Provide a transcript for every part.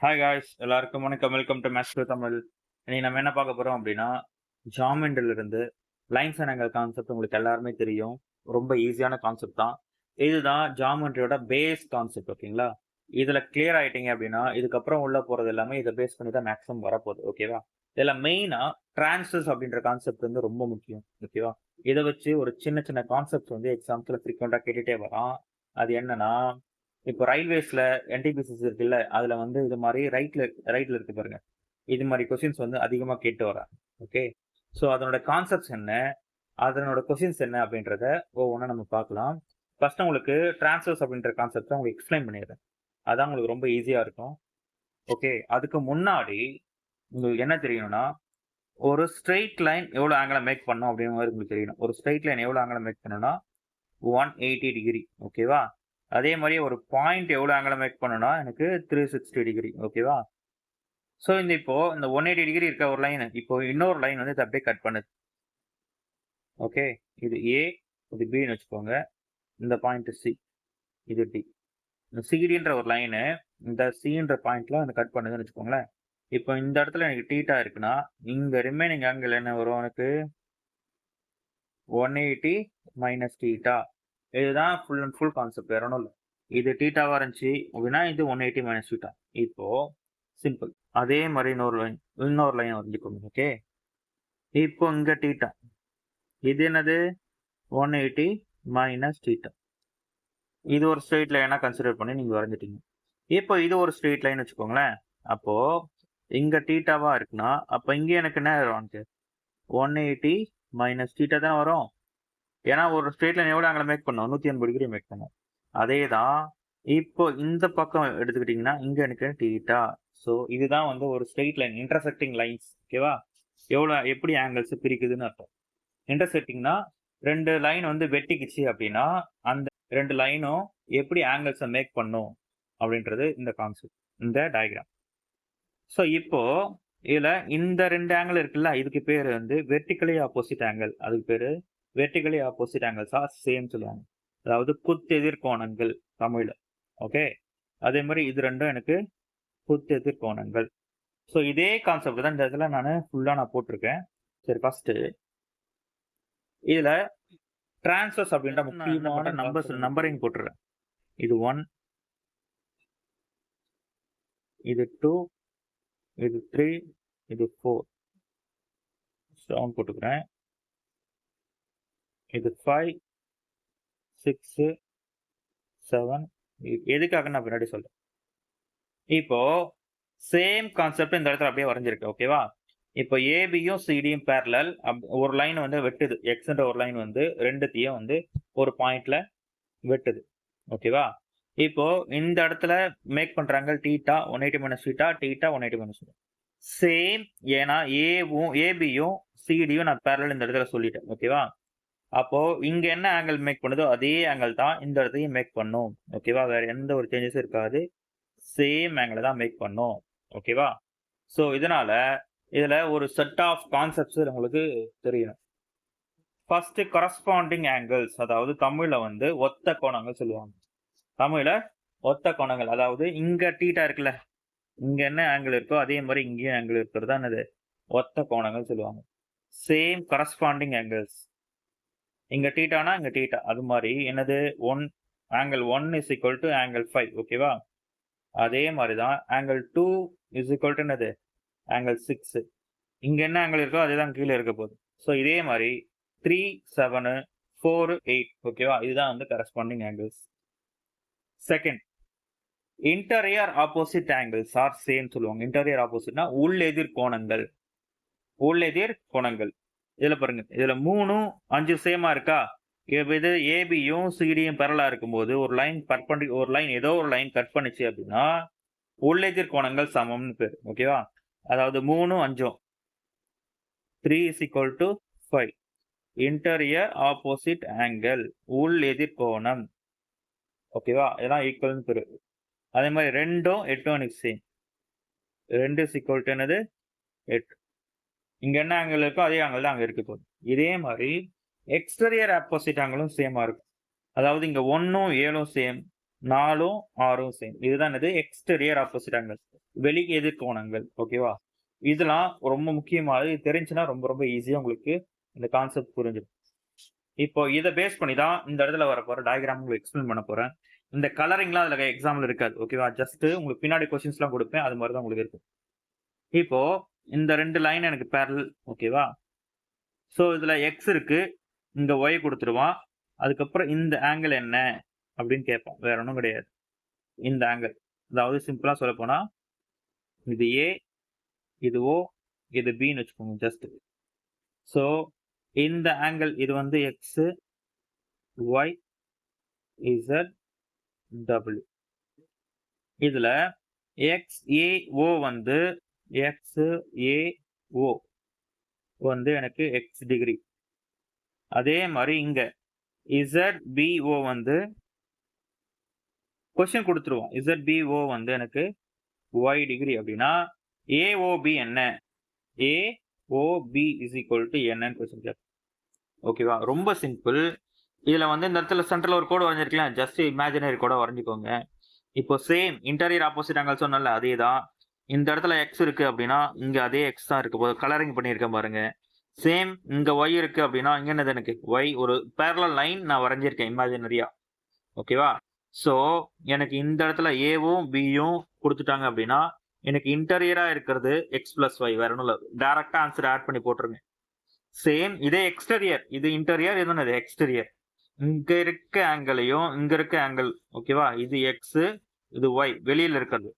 Hi guys, எல்லாருக்கும் வணக்கம். Welcome to மேஸ்டர் Tamil. இன்னைக்கு நம்ம என்ன பார்க்க போறோம் அப்படின்னா, ஜாமெண்ட்ரில இருந்து லைன்ஸ் அண்ட் ஆங்கிள் கான்செப்ட் உங்களுக்கு எல்லாருமே தெரியும். ரொம்ப ஈஸியான கான்செப்ட் தான். இதுதான் ஜாமெண்ட்ரியோட பேஸ் கான்செப்ட். ஓகேங்களா? இதுல கிளியர் ஆயிட்டீங்க அப்படின்னா, இதுக்கப்புறம் உள்ள போறது எல்லாமே இதை பேஸ் பண்ணி தான் மேக்ஸிமம் வரப்போகுது. ஓகேவா? இதுல மெயினா டிரான்ஸ்வர்ஸ் அப்படின்ற கான்செப்ட் வந்து ரொம்ப முக்கியம். ஓகேவா? இதை வச்சு ஒரு சின்ன சின்ன கான்செப்ட் வந்து எக்ஸாம்ஸ்ல ஃப்ரீக்வெண்டா கேட்டுட்டே வரான். அது என்னன்னா, இப்போ ரயில்வேஸ்ல என்டிபிசிஸ் இருக்குல்ல, அதுல வந்து இது மாதிரி ரைட்ல இருக்கு பாருங்க. இது மாதிரி கொஸ்டின்ஸ் வந்து அதிகமா கேட்டு வராங்க. ஓகே. ஸோ அதனோட கான்செப்ட்ஸ் என்ன, அதனோட கொஸ்டின்ஸ் என்ன அப்படின்றத ஒவ்வொன்றா நம்ம பார்க்கலாம். ஃபர்ஸ்ட் உங்களுக்கு டிரான்ஸ்வர்ஸ் அப்படின்ற கான்செப்டை உங்களுக்கு எக்ஸ்பிளைன் பண்ணிடுறேன். அதான் உங்களுக்கு ரொம்ப ஈஸியா இருக்கும். ஓகே. அதுக்கு முன்னாடி உங்களுக்கு என்ன தெரியணும்னா, ஒரு ஸ்ட்ரெயிட் லைன் எவ்வளவு ஆங்கிளை மேக் பண்ணும் அப்படின்னு மாதிரி உங்களுக்கு தெரியணும். ஒரு ஸ்ட்ரெயிட் லைன் எவ்வளவு ஆங்கிளை மேக் பண்ணணும்னா 180 டிகிரி. ஓகேவா? அதே மாதிரி ஒரு பாயிண்ட் எவ்வளவு ஆங்கிள் மேக் பண்ணணும்னா எனக்கு 360 டிகிரி. ஓகேவா? ஸோ இப்போ இந்த 180 டிகிரி இருக்க ஒரு லைன் இப்போ இன்னொரு லைன் வந்து இதை அப்படியே கட் பண்ணுது. ஓகே. இது ஏ, இது பின்னு வச்சுக்கோங்க. இந்த பாயிண்ட் சி, இது டி. இந்த சிடின்ற ஒரு லைனு இந்த சின்ற பாயிண்ட்ல வந்து கட் பண்ணுதுன்னு வச்சுக்கோங்களேன். இப்போ இந்த இடத்துல எனக்கு டீட்டா இருக்குன்னா, இங்க ரிமைனிங் ஆங்கிள் என்ன வரும் எனக்கு? 180 மைனஸ் டீட்டா. இதுதான் ஃபுல் அண்ட் ஃபுல் கான்செப்ட். வேற ஒன்றும் இல்லை. இது டீட்டாவா இருந்துச்சு அப்படின்னா இது 180 மைனஸ் டீட்டா. இப்போ சிம்பிள். அதே மாதிரி இன்னொரு லைன் வரைஞ்சிக்கோங்க. ஓகே. இப்போ இங்க டீட்டா, இது என்னது? 180 மைனஸ் டீட்டா. இது ஒரு ஸ்ட்ரெயிட் லைனா கன்சிடர் பண்ணி நீங்க வரைஞ்சிட்டீங்க. இப்போ இது ஒரு ஸ்ட்ரெயிட் லைன் வச்சுக்கோங்களேன். அப்போ இங்க டீட்டாவா இருக்குன்னா அப்ப இங்க எனக்கு என்ன வரும்? 180 மைனஸ் டீட்டா தான் வரும். ஏன்னா ஒரு ஸ்ட்ரெயிட் லைன் எவ்வளவு ஆங்கிள் மேக் பண்ணும்? 180 டிகிரி மேக் பண்ணும். அதே தான் இப்போ இந்த பக்கம் எடுத்துக்கிட்டீங்கன்னா இங்க எனக்கு டீட்டா. ஸோ இதுதான் வந்து ஒரு ஸ்ட்ரெயிட் லைன், இன்டர்செக்டிங் லைன்ஸ். ஓகேவா? எப்படி ஆங்கிள்ஸ் பிரிக்குதுன்னு அர்த்தம். இன்டர்செக்டிங்னா ரெண்டு லைன் வந்து வெட்டிக்குச்சு அப்படின்னா அந்த ரெண்டு லைனும் எப்படி ஆங்கிள்ஸை மேக் பண்ணும் அப்படின்றது இந்த கான்செப்ட், இந்த டயக்ராம். ஸோ இப்போ இதுல இந்த ரெண்டு ஆங்கிள் இருக்குல்ல, இதுக்கு பேர் வந்து வெர்டிகலி ஆப்போசிட் ஆங்கிள். அதுக்கு பேரு vertically opposite angles R same சொல்லுவாங்க. அதாவது குத்தெதிர் கோணங்கள் தமிழ்ல. ஓகே. அதே மாதிரி இது ரெண்டும் எனக்கு குத்தெதிர் கோணங்கள். ஸோ இதே கான்செப்ட் தான் இந்த இடத்துல நான் போட்டிருக்கேன். சரி, ஃபர்ஸ்ட் இதுல டிரான்ஸ்வர்ஸ் அப்படின்ற முக்கியமான நம்பரிங் போட்டுறேன். இது 1, இது 2, இது 3, இது 4 போட்டுக்கிறேன். இது 5, 6, 7. எதுக்காக நான் பின்னாடி சொல்றேன். இப்போ சேம் கான்செப்ட் இந்த இடத்துல அப்படியே வரைஞ்சிருக்கு. ஓகேவா? இப்போ ஏபியும் சிடியும் பேரலல். ஒரு லைன் வந்து வெட்டுது. எக்ஸ்ன்ற ஒரு லைன் வந்து ரெண்டுத்தையும் வந்து ஒரு பாயிண்ட்ல வெட்டுது. ஓகேவா? இப்போ இந்த இடத்துல மேக் பண்றாங்க theta 180 minus theta, theta 180 minus theta. Same. ஏன்னா ஏபியும் சிடியும் நான் பேரலல் இந்த இடத்துல சொல்லிட்டேன். ஓகேவா? அப்போ இங்க என்ன ஆங்கிள் மேக் பண்ணுதோ அதே ஆங்கிள் தான் இந்த இடத்தையும் மேக் பண்ணும். ஓகேவா? வேற எந்த ஒரு சேஞ்சஸும் இருக்காது. சேம் ஆங்கிள் தான் மேக் பண்ணும். ஓகேவா? ஸோ இதனால இதுல ஒரு செட் ஆஃப் கான்செப்ட்ஸ் உங்களுக்கு தெரியணும். ஃபர்ஸ்ட் கரஸ்பாண்டிங் ஆங்கிள்ஸ், அதாவது தமிழ்ல வந்து ஒத்த கோணங்கள் சொல்லுவாங்க. தமிழ்ல ஒத்த கோணங்கள், அதாவது இங்க டீட்டா இருக்குல்ல, இங்க என்ன ஆங்கிள் இருக்கோ அதே மாதிரி இங்கேயும் ஆங்கிள் இருக்கிறது தான் என்னது? ஒத்த கோணங்கள் சொல்லுவாங்க. Same corresponding angles. இங்க டீட்டானா இங்க டீட்டா. அது மாதிரி என்னது? Angle 1 is equal to angle 5. ஓகேவா? அதே மாதிரி தான் ஆங்கிள் 2 இஸ் ஈக்குவல் டு என்னது? ஆங்கிள் 6. இங்க என்ன ஆங்கிள் இருக்கோ அதுதான் கீழே இருக்க போகுது. ஸோ இதே மாதிரி 3, 7, 4, 8. ஓகேவா? இதுதான் வந்து corresponding angles. Second, interior opposite angles R same சொல்லுவாங்க. இன்டீரியர் ஆப்போசிட்னா உள்ளெதிர் கோணங்கள். உள்ளெதிர் கோணங்கள். இதுல பாருங்க, இதுல 3, 5 சேமா இருக்கா? இது ஏபியும் சிடியும் பேரலா இருக்கும்போது ஒரு லைன் ஏதோ ஒரு லைன் கட் பண்ணுச்சு அப்படின்னா உள்ளெதிர் கோணங்கள் சமம்னு பேரு. ஓகேவா? அதாவது 3, 5. 3 is equal to 5. Interior opposite angle, உள் எதிர் கோணம். ஓகேவா? இதெல்லாம் ஈக்குவல்னு பேரு. அதே மாதிரி 2ம் 8ம் எனக்கு சேம். 2 is equal to என்னது? 8. இங்க என்ன ஆங்கிள் இருக்கோ அதே ஆங்கிள் தான் அங்க இருக்க போகுது. இதே மாதிரி எக்ஸ்டீரியர் ஆப்போசிட் ஆங்கிளும் சேமா இருக்கும். அதாவது இங்க 1ம் 7ம் சேம், 4ம் 6ம் சேம். இதுதான் என்னது? Exterior opposite angle. வெளி எதிர்கோணங்கள். ஓகேவா? இதெல்லாம் ரொம்ப முக்கியமானது. இது தெரிஞ்சுச்சுன்னா ரொம்ப ரொம்ப ஈஸியா உங்களுக்கு இந்த கான்செப்ட் புரிஞ்சிடும். இப்போ இத பேஸ் பண்ணி தான் இந்த இடத்துல வரப்போற டயகிராம் உங்களுக்கு எக்ஸ்பிளைன் பண்ண போறேன். இந்த கலரிங்லாம் அதுல எக்ஸாம்ல இருக்காது. ஓகேவா? ஜஸ்ட் உங்களுக்கு பின்னாடி கொஸ்டின்ஸ்லாம் குடுப்பேன். அது மாரி தான் உங்களுக்கு இருக்கும். இப்போ இந்த 2 லைன் எனக்கு பேரலல். ஓகேவா? சோ இதுல எக்ஸ் இருக்கு. இங்க ஒய் குடுத்துருவான். அதுக்கப்புறம் இந்த ஆங்கிள் என்ன அப்படின்னு கேட்பான். வேற ஒண்ணும் கிடையாது. இந்த ஆங்கிள். அதாவது சிம்பிளா சொல்லப்போனா, இது ஏ, இது ஓ, இது பின்னு வச்சுக்கோங்க ஜஸ்ட். சோ இந்த ஆங்கிள் இது வந்து எக்ஸ், ஒய், இசட், டபிள்யூ. இதுல XAO வந்து XAO வந்து எனக்கு எக்ஸ் டிகிரி. அதே மாதிரி இங்க ZBO வந்து கொஸ்டின் கொடுத்துருவோம். ZBO வந்து எனக்கு y டிகிரி அப்படின்னா AOB என்ன? AOB is equal to என்னன்னு கொஸ்டின் கேட்போம். ஓகேவா? ரொம்ப சிம்பிள். இதுல வந்து இந்த இடத்துல சென்டர்ல ஒரு கோடு வரைஞ்சிருக்கலாம். ஜஸ்ட் இமேஜினரி கோட வரைஞ்சுக்கோங்க. இப்போ சேம் இன்டீரியர் ஆப்போசிட் ஆங்கிள் சொன்னல அதே தான். இந்த இடத்துல எக்ஸ் இருக்கு அப்படின்னா இங்க அதே எக்ஸ் தான் இருக்கு போது கலரிங் பண்ணியிருக்கேன் பாருங்க. சேம் இங்க ஒய் இருக்கு அப்படின்னா இங்க என்னது எனக்கு ஒய் ஒரு பேரலல் லைன் நான் வரைஞ்சிருக்கேன் இமேஜினரியா. ஓகேவா? சோ எனக்கு இந்த இடத்துல ஏவும் பியும் கொடுத்துட்டாங்க அப்படின்னா எனக்கு இன்டீரியரா இருக்கிறது எக்ஸ் பிளஸ் ஒய் வேற ஒன்றும் இல்லை. டைரக்டா ஆன்சர் ஆட் பண்ணி போட்டுருங்க. சேம் இதே எக்ஸ்டீரியர் இது இன்டீரியர் இது என்னது எக்ஸ்டீரியர். இங்க இருக்க ஆங்கிளையும் இங்க இருக்க ஆங்கிள் ஓகேவா? இது எக்ஸ் இது ஒய் வெளியில இருக்கிறது.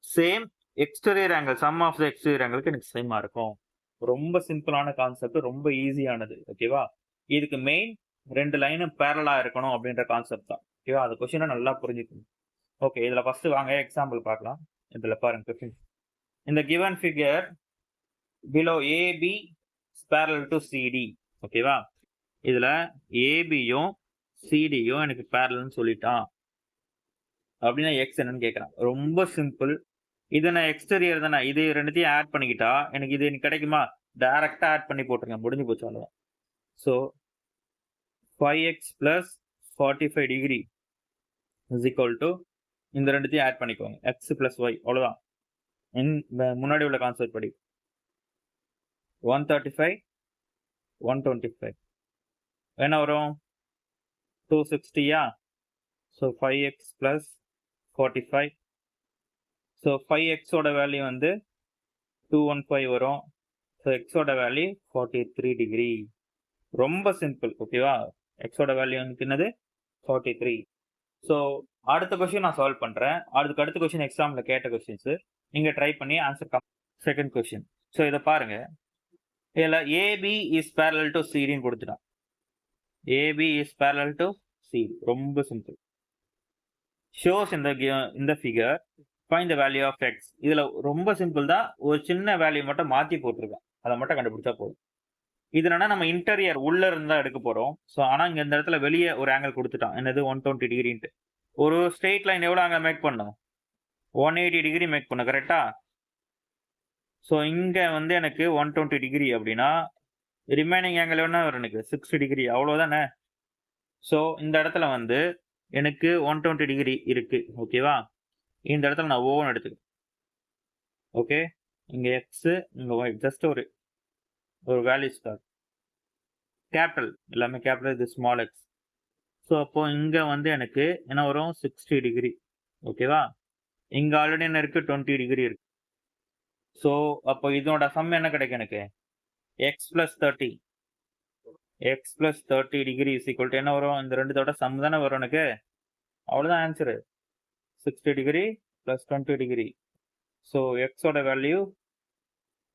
Same exterior angle sum of the exterior ஆங்கிளுக்கு எனக்கு சேமா இருக்கும். ரொம்ப சிம்பிளான கான்செப்ட், ரொம்ப ஈஸியானது. ஓகேவா? இதுக்கு மெயின் 2 லைனும் பேரலா இருக்கணும் அப்படின்ற கான்செப்ட் தான். ஓகேவா? அந்த கொஸ்டினை நல்லா புரிஞ்சுக்கணும். ஓகே, இதுல ஃபர்ஸ்ட் வாங்க எக்ஸாம்பிள் பார்க்கலாம். இதுல பாருங்க கொஸ்டின். இந்த given figure below AB is parallel to CD. ஓகேவா? இதுல ஏபியும் சிடியும் எனக்கு பேரலல்னு சொல்லிட்டான் அப்படின்னா எக்ஸ் என்னன்னு கேட்கறான். ரொம்ப சிம்பிள். இது நான் எக்ஸ்டீரியர் தானே, இது ரெண்டுத்தையும் ஆட் பண்ணிக்கிட்டா எனக்கு இது எனக்கு கிடைக்குமா? டைரக்டா ஆட் பண்ணி போட்டுருங்க, முடிஞ்சு போச்சு அவ்வளவுதான். So 5x plus 45 degree is equal to இந்த ரெண்டுத்தையும் ஆட் பண்ணிக்கோங்க, எக்ஸ் பிளஸ் ஒய். அவ்வளவுதான். முன்னாடி உள்ள கான்செப்ட் படி 135 125 என்ன வரும்? 260யா? So 5x plus 45. So 5x ஓட வேல்யூ வந்து 215 வரும். ஸோ எக்ஸோட வேல்யூ 43 டிகிரி. ரொம்ப சிம்பிள். ஓகேவா? எக்ஸோட வேல்யூ வந்து என்னது 43. ஸோ அடுத்த கொஸ்டின் நான் சால்வ் பண்றேன். அதுக்கு அடுத்த கொஸ்டின் எக்ஸாம்ல கேட்ட கொஸ்டின்ஸ் நீங்க ட்ரை பண்ணி ஆன்சர். Second question. ஸோ இதை பாருங்க. இதுல ஏபி இஸ் பேரலல் டு சிடின்னு கொடுத்துட்டான். AB is parallel to CD. ரொம்ப சிம்பிள். ஷோஸ் இந்த figure find the value of x. இதுல ரொம்ப சிம்பிள் தான். ஒரு சின்ன வேல்யூ மட்டும் மாத்தி போட்டிருக்கேன், அதை மட்டும் கண்டுபிடிச்சா போதும். இது என்னன்னா நம்ம இன்டீரியர் உள்ள இருந்தா எடுக்க போறோம். ஸோ ஆனா இங்க இந்த இடத்துல வெளியே ஒரு ஆங்கிள் கொடுத்துட்டான். என்னது 120 டிகிரின்ட்டு. ஒரு ஸ்ட்ரெயிட் லைன் எவ்வளவு ஆங்கிள் மேக் பண்ணும்? 180 டிகிரி மேக் பண்ணும். கரெக்டா? ஸோ இங்க வந்து எனக்கு 120 டிகிரி அப்படின்னா ரிமைனிங் ஆங்கிள் என்ன வரும்? எனக்கு 60 டிகிரி. அவ்வளவுதானே? ஸோ இந்த இடத்துல வந்து எனக்கு 120 டிகிரி இருக்கு. ஓகேவா? இந்த இடத்துல நான் ஓன்னு எடுத்துக்கிறேன். ஓகே, இங்க எக்ஸ் இங்க ஒய் ஜஸ்ட் ஒரு வேல்யூ ஸ்டார். கேபிட்டல் எல்லாமே கேபிட்டல், இது ஸ்மால் எக்ஸ். ஸோ அப்போ இங்க வந்து எனக்கு என்ன வரும்? 60 டிகிரி. ஓகேவா? இங்க ஆல்ரெடி என்ன இருக்கு? 20 டிகிரி இருக்கு. ஸோ அப்போ இதோட சம் என்ன கிடைக்கும் எனக்கு? X plus 30. X plus 30 degree is equal to என்ன வரும்? இந்த ரெண்டுத்தோட சம் தானே வரும் எனக்கு. அவ்வளோதான் answer. 60 degree plus 20 degree. So எக்ஸோட value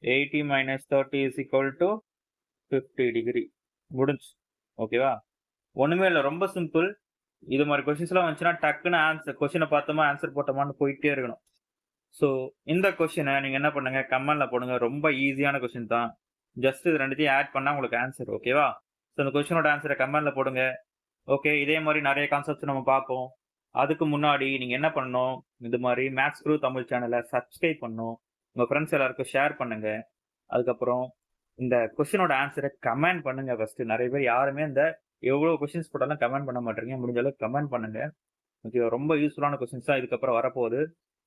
80 minus 30 is equal to 50 degree. முடிஞ்சு. ஓகேவா? ஒண்ணுமே இல்லை, ரொம்ப சிம்பிள். இது மாதிரி கொஸ்டின்ஸ்லாம் வந்துச்சுன்னா டக்குன்னு ஆன்சர் கொஸ்டினை பார்த்தோமா ஆன்சர் போட்டோமான்னு போயிட்டே இருக்கணும். ஸோ இந்த கொஸ்டினை நீங்க என்ன பண்ணுங்க, கமெண்ட்ல போடுங்க. ரொம்ப ஈஸியான கொஸ்டின் தான். ஜஸ்ட் இது ரெண்டுத்தையும் ஆட் பண்ணா உங்களுக்கு ஆன்சர். ஓகேவா? ஸோ இந்த கொஸ்டினோட ஆன்சரை கமெண்ட்ல போடுங்க. ஓகே, இதே மாதிரி நிறைய கான்செப்ட்ஸ் நம்ம பார்ப்போம். அதுக்கு முன்னாடி நீங்க என்ன பண்ணணும்? இது மாதிரி மேத்ஸ் குரு தமிழ் சேனலை சப்ஸ்கிரைப் பண்ணணும். உங்க ஃப்ரெண்ட்ஸ் எல்லாருக்கும் ஷேர் பண்ணுங்க. அதுக்கப்புறம் இந்த கொஸ்டினோட ஆன்சரை கமெண்ட் பண்ணுங்க. ஃபர்ஸ்ட் நிறைய பேர் யாருமே இந்த எவ்வளவு கொஸ்டின்ஸ் போட்டாலும் கமெண்ட் பண்ண மாட்டீங்க. முடிஞ்ச அளவுக்கு கமெண்ட் பண்ணுங்க. ஓகே, ரொம்ப யூஸ்ஃபுல்லான கொஸ்டின்ஸ் தான் இதுக்கப்புறம் வரப்போகுது.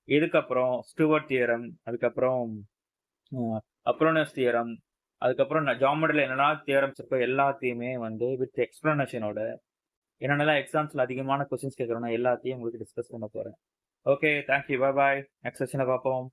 இதுக்கப்புறம் ஸ்டூவர்ட் தியரம், அதுக்கப்புறம் அப்ரோனஸ் தியரம், அதுக்கப்புறம் ஜியோமெட்ரியில் என்னென்ன தியரம்ஸ் இருக்கோ எல்லாத்தையுமே வந்து வித் எக்ஸ்பிளனேஷனோட என்னென்னலாம் எக்ஸாம்ஸில் அதிகமான கொஸ்டின்ஸ் கேட்குறோன்னா எல்லாத்தையும் உங்களுக்கு டிஸ்கஸ் பண்ண போகிறேன். ஓகே, தேங்க்யூ, பாய் பாய். நெக்ஸ்ட் செஷனில் பார்ப்போம்.